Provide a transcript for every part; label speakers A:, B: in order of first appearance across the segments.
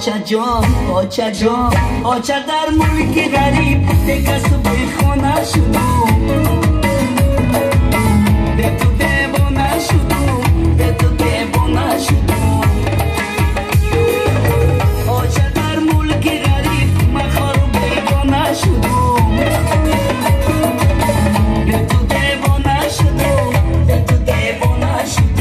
A: جان آچه در ملک غریب به کسب خانه شدم به تو دیوانه شدم به تو دیوانه شدم آچه در ملک غریب من خار و بیگانه شدم به تو دیوانه شدم به تو دیوانه شدم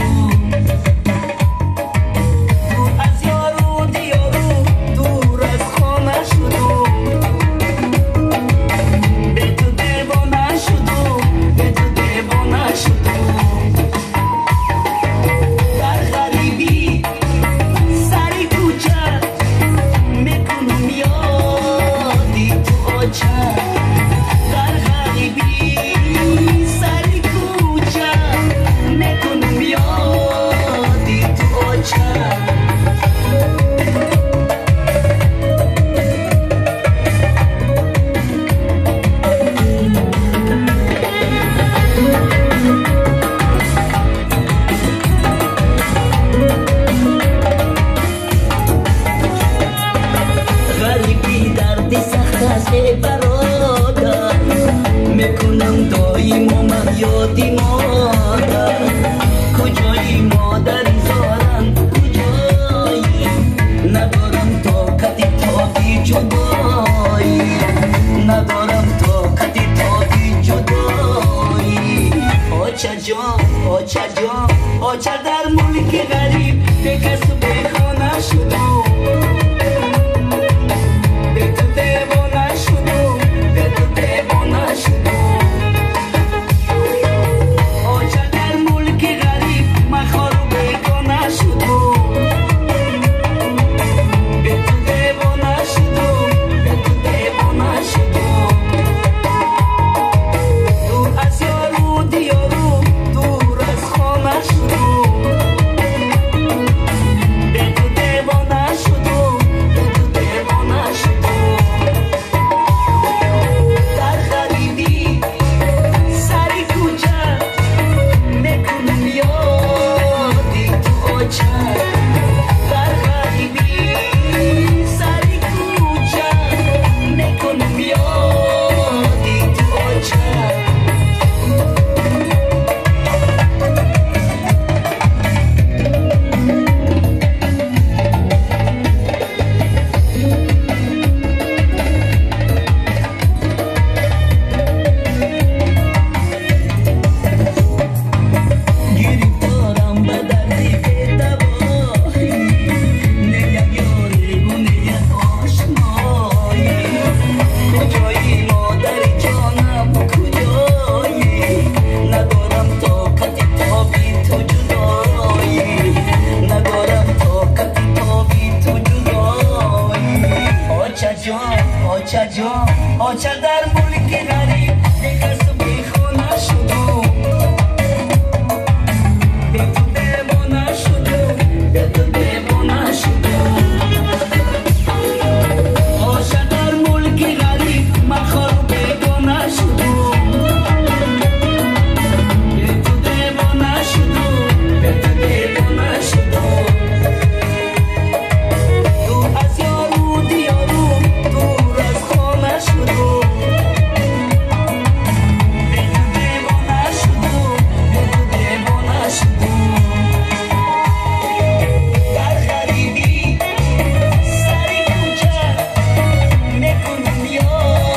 A: میکنم دایم و من یادی مادر کجایی مادری زارم کجایی ندارم طاقتی تاقی جدایی ندارم طاقتی تاقی جدایی آچه جان آچه در ملک غریب